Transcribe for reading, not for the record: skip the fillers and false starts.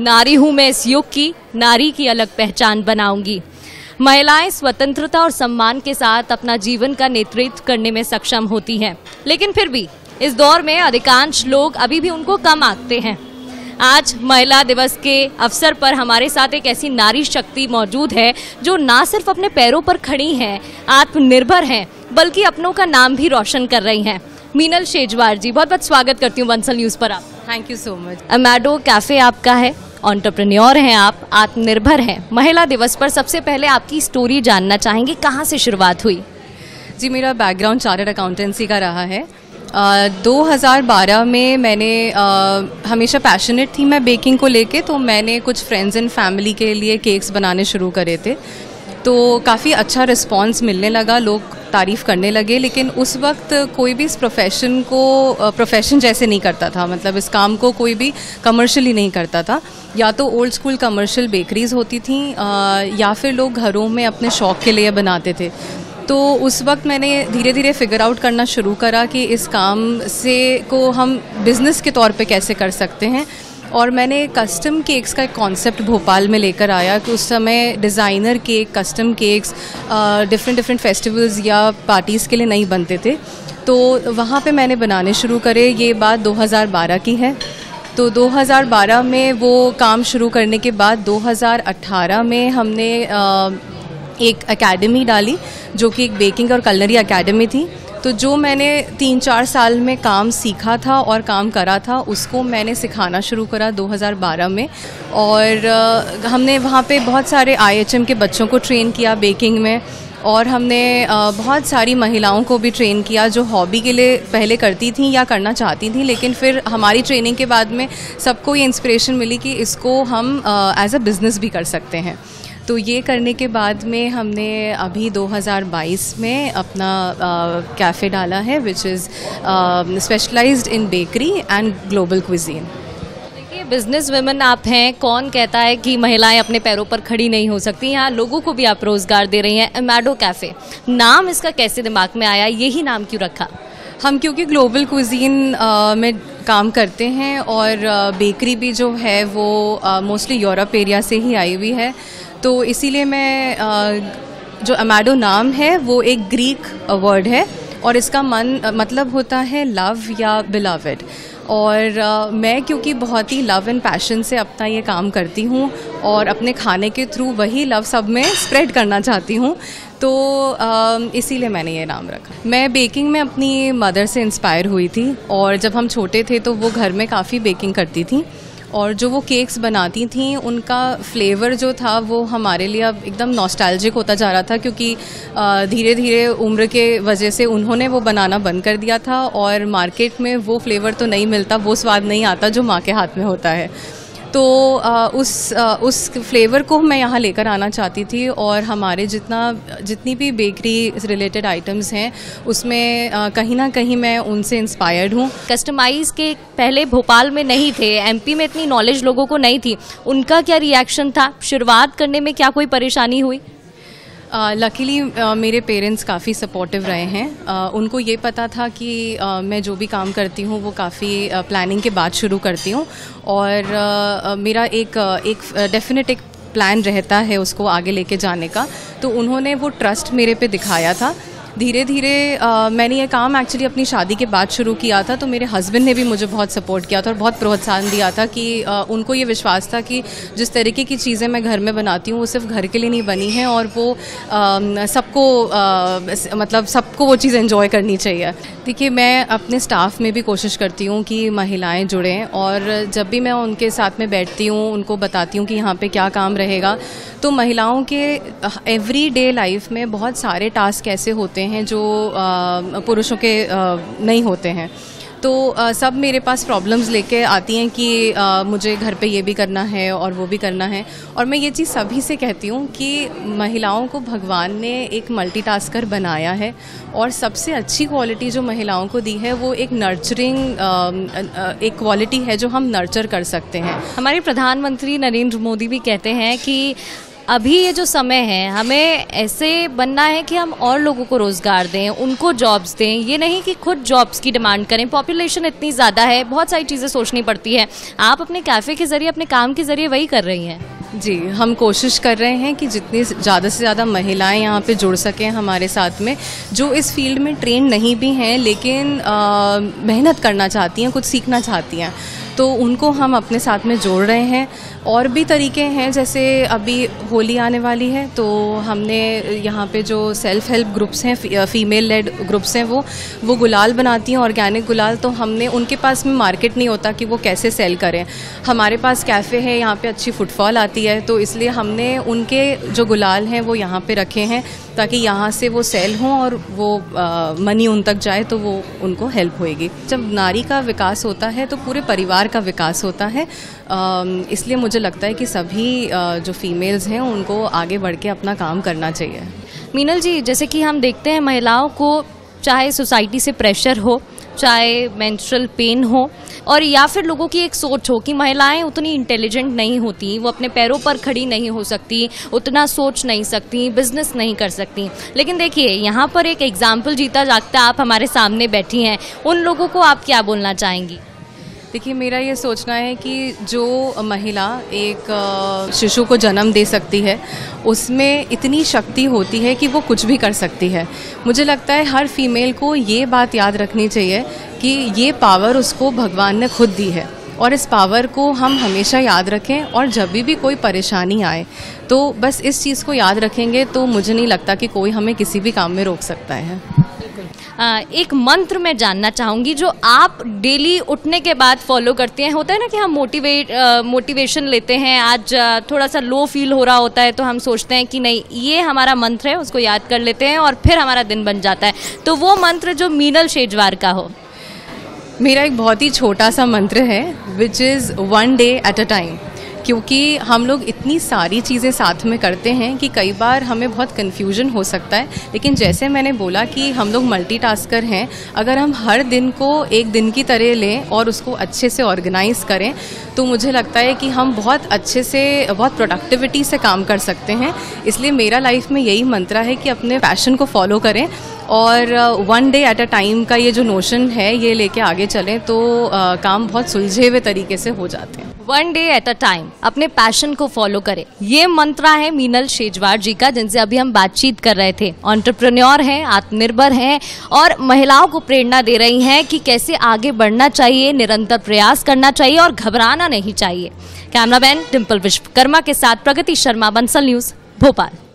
नारी हूँ मैं इस युग की, नारी की अलग पहचान बनाऊंगी। महिलाएं स्वतंत्रता और सम्मान के साथ अपना जीवन का नेतृत्व करने में सक्षम होती हैं, लेकिन फिर भी इस दौर में अधिकांश लोग अभी भी उनको कम आंकते हैं। आज महिला दिवस के अवसर पर हमारे साथ एक ऐसी नारी शक्ति मौजूद है जो ना सिर्फ अपने पैरों पर खड़ी हैं, आत्मनिर्भर हैं, बल्कि अपनों का नाम भी रोशन कर रही हैं। मीनल शेजवार जी, बहुत बहुत स्वागत करती हूँ बंसल न्यूज़ पर। आप thank you so much. अमेडो cafe आपका है, एंटरप्रेन्योर हैं आप, आत्मनिर्भर हैं। महिला दिवस पर सबसे पहले आपकी स्टोरी जानना चाहेंगे, कहाँ से शुरुआत हुई? जी, मेरा बैकग्राउंड चार्टर्ड अकाउंटेंसी का रहा है। 2012 में मैंने हमेशा पैशनेट थी मैं बेकिंग को लेके, तो मैंने कुछ फ्रेंड्स एंड फैमिली के लिए केक्स बनाने शुरू करे थे। तो काफ़ी अच्छा रिस्पांस मिलने लगा, लोग तारीफ़ करने लगे। लेकिन उस वक्त कोई भी इस प्रोफेशन को प्रोफेशन जैसे नहीं करता था, मतलब इस काम को कोई भी कमर्शियली नहीं करता था। या तो ओल्ड स्कूल कमर्शियल बेकरीज होती थी या फिर लोग घरों में अपने शौक़ के लिए बनाते थे। तो उस वक्त मैंने धीरे धीरे फिगर आउट करना शुरू करा कि इस काम से को हम बिज़नेस के तौर पे कैसे कर सकते हैं। और मैंने कस्टम केक्स का एक कॉन्सेप्ट भोपाल में लेकर आया कि उस समय designer cake, custom cakes different festivals या पार्टीज़ के लिए नहीं बनते थे। तो वहाँ पे मैंने बनाने शुरू करे। ये बात 2012 की है। तो 2012 में वो काम शुरू करने के बाद 2018 में हमने एक एकेडमी डाली जो कि एक बेकिंग और कलनरी एकेडमी थी। तो जो मैंने 3-4 साल में काम सीखा था और काम करा था, उसको मैंने सिखाना शुरू करा 2012 में। और हमने वहाँ पे बहुत सारे IHM के बच्चों को ट्रेन किया बेकिंग में, और हमने बहुत सारी महिलाओं को भी ट्रेन किया जो हॉबी के लिए पहले करती थी या करना चाहती थी, लेकिन फिर हमारी ट्रेनिंग के बाद में सबको ये इंस्पिरेशन मिली कि इसको हम एज अ बिज़नेस भी कर सकते हैं। तो ये करने के बाद में हमने अभी 2022 में अपना कैफ़े डाला है, which is specialised in bakery and global cuisine. देखिए, बिजनेस वुमेन आप हैं, कौन कहता है कि महिलाएं अपने पैरों पर खड़ी नहीं हो सकती। यहाँ लोगों को भी आप रोज़गार दे रही हैं। अमेडो कैफ़े, नाम इसका कैसे दिमाग में आया, यही नाम क्यों रखा? हम क्योंकि ग्लोबल क्विजीन में काम करते हैं और बेकरी भी जो है वो मोस्टली यूरोप एरिया से ही आई हुई है, तो इसीलिए मैं जो अमेडो नाम है वो एक ग्रीक वर्ड है और इसका मतलब होता है लव या बिलवेड। और मैं क्योंकि बहुत ही लव एंड पैशन से अपना ये काम करती हूँ और अपने खाने के थ्रू वही लव सब में स्प्रेड करना चाहती हूँ, तो इसीलिए मैंने ये नाम रखा। मैं बेकिंग में अपनी मदर से इंस्पायर हुई थी, और जब हम छोटे थे तो वो घर में काफ़ी बेकिंग करती थी, और जो वो केक्स बनाती थीं उनका फ्लेवर जो था वो हमारे लिए अब एकदम नॉस्टैल्जिक होता जा रहा था, क्योंकि धीरे धीरे उम्र के वजह से उन्होंने वो बनाना बंद कर दिया था और मार्केट में वो फ्लेवर तो नहीं मिलता, वो स्वाद नहीं आता जो माँ के हाथ में होता है। तो उस फ्लेवर को मैं यहाँ लेकर आना चाहती थी, और हमारे जितनी भी बेकरी रिलेटेड आइटम्स हैं उसमें कहीं ना कहीं मैं उनसे इंस्पायर्ड हूँ। कस्टमाइज़ के पहले भोपाल में नहीं थे, MP में इतनी नॉलेज लोगों को नहीं थी, उनका क्या रिएक्शन था? शुरुआत करने में क्या कोई परेशानी हुई? लकीली मेरे पेरेंट्स काफ़ी सपोर्टिव रहे हैं। उनको ये पता था कि मैं जो भी काम करती हूँ वो काफ़ी प्लानिंग के बाद शुरू करती हूँ, और मेरा एक डेफिनेट एक प्लान रहता है उसको आगे लेके जाने का। तो उन्होंने वो ट्रस्ट मेरे पे दिखाया था। धीरे धीरे मैंने ये काम एक्चुअली अपनी शादी के बाद शुरू किया था, तो मेरे हस्बैंड ने भी मुझे बहुत सपोर्ट किया था और बहुत प्रोत्साहन दिया था कि उनको ये विश्वास था कि जिस तरीके की चीज़ें मैं घर में बनाती हूँ वो सिर्फ घर के लिए नहीं बनी हैं, और वो सबको वो चीज़ एंजॉय करनी चाहिए। देखिए, मैं अपने स्टाफ में भी कोशिश करती हूँ कि महिलाएँ जुड़ें, और जब भी मैं उनके साथ में बैठती हूँ उनको बताती हूँ कि यहाँ पे क्या काम रहेगा, तो महिलाओं के एवरीडे लाइफ में बहुत सारे टास्क ऐसे होते हैं जो पुरुषों के नहीं होते हैं। तो सब मेरे पास प्रॉब्लम्स लेके आती हैं कि मुझे घर पे ये भी करना है और वो भी करना है, और मैं ये चीज़ सभी से कहती हूँ कि महिलाओं को भगवान ने एक मल्टीटास्कर बनाया है, और सबसे अच्छी क्वालिटी जो महिलाओं को दी है वो एक नर्चरिंग एक क्वालिटी है जो हम नर्चर कर सकते हैं। हमारे प्रधानमंत्री नरेंद्र मोदी भी कहते हैं कि अभी ये जो समय है, हमें ऐसे बनना है कि हम और लोगों को रोज़गार दें, उनको जॉब्स दें, ये नहीं कि खुद जॉब्स की डिमांड करें। पॉपुलेशन इतनी ज़्यादा है, बहुत सारी चीज़ें सोचनी पड़ती है। आप अपने कैफ़े के ज़रिए, अपने काम के ज़रिए वही कर रही हैं। जी, हम कोशिश कर रहे हैं कि जितनी ज़्यादा से ज़्यादा महिलाएं यहाँ पे जुड़ सकें हमारे साथ में, जो इस फील्ड में ट्रेन नहीं भी हैं लेकिन मेहनत करना चाहती हैं, कुछ सीखना चाहती हैं, तो उनको हम अपने साथ में जोड़ रहे हैं। और भी तरीके हैं, जैसे अभी होली आने वाली है तो हमने यहाँ पे जो सेल्फ हेल्प ग्रुप्स हैं, फीमेल लेड ग्रुप्स हैं, वो गुलाल बनाती हैं, ऑर्गेनिक गुलाल। तो हमने, उनके पास में मार्केट नहीं होता कि वो कैसे सेल करें। हमारे पास कैफ़े है, यहाँ पे अच्छी फुटफॉल आती है, तो इसलिए हमने उनके जो गुलाल हैं वो यहाँ पे रखे हैं ताकि यहाँ से वो सेल हों और वो मनी उन तक जाए, तो वो उनको हेल्प होएगी। जब नारी का विकास होता है तो पूरे परिवार का विकास होता है, इसलिए मुझे लगता है कि सभी जो फीमेल्स हैं उनको आगे बढ़ के अपना काम करना चाहिए। मीनल जी, जैसे कि हम देखते हैं महिलाओं को, चाहे सोसाइटी से प्रेशर हो, चाहे मेंस्ट्रुअल पेन हो, और या फिर लोगों की एक सोच हो कि महिलाएं उतनी इंटेलिजेंट नहीं होती, वो अपने पैरों पर खड़ी नहीं हो सकती, उतना सोच नहीं सकती, बिजनेस नहीं कर सकती। लेकिन देखिए, यहाँ पर एक एग्जाम्पल जीता जागता आप हमारे सामने बैठी हैं, उन लोगों को आप क्या बोलना चाहेंगी? देखिए, मेरा ये सोचना है कि जो महिला एक शिशु को जन्म दे सकती है, उसमें इतनी शक्ति होती है कि वो कुछ भी कर सकती है। मुझे लगता है हर फीमेल को ये बात याद रखनी चाहिए कि ये पावर उसको भगवान ने खुद दी है, और इस पावर को हम हमेशा याद रखें। और जब भी कोई परेशानी आए तो बस इस चीज़ को याद रखेंगे तो मुझे नहीं लगता कि कोई हमें किसी भी काम में रोक सकता है। एक मंत्र मैं जानना चाहूँगी जो आप डेली उठने के बाद फॉलो करते हैं। होता है ना कि हम मोटिवेशन लेते हैं, आज थोड़ा सा लो फील हो रहा होता है तो हम सोचते हैं कि नहीं, ये हमारा मंत्र है, उसको याद कर लेते हैं और फिर हमारा दिन बन जाता है। तो वो मंत्र जो मीनल शेजवार का हो। मेरा एक बहुत ही छोटा सा मंत्र है, which is 1 day at a time. क्योंकि हम लोग इतनी सारी चीज़ें साथ में करते हैं कि कई बार हमें बहुत कन्फ्यूजन हो सकता है, लेकिन जैसे मैंने बोला कि हम लोग मल्टीटास्कर हैं, अगर हम हर दिन को एक दिन की तरह लें और उसको अच्छे से ऑर्गेनाइज करें तो मुझे लगता है कि हम बहुत अच्छे से, बहुत प्रोडक्टिविटी से काम कर सकते हैं। इसलिए मेरा लाइफ में यही मंत्र है कि अपने पैशन को फॉलो करें और 1 डे एट अ टाइम का ये जो नोशन है ये लेके आगे चलें तो काम बहुत सुलझे हुए तरीके से हो जाते हैं। 1 डे एट अ टाइम, अपने पैशन को फॉलो करें, ये मंत्र है मीनल शेजवार जी का, जिनसे अभी हम बातचीत कर रहे थे। एंटरप्रेन्योर हैं, आत्मनिर्भर हैं और महिलाओं को प्रेरणा दे रही हैं कि कैसे आगे बढ़ना चाहिए, निरंतर प्रयास करना चाहिए और घबराना नहीं चाहिए। कैमरामैन डिम्पल विश्वकर्मा के साथ प्रगति शर्मा, बंसल न्यूज़, भोपाल।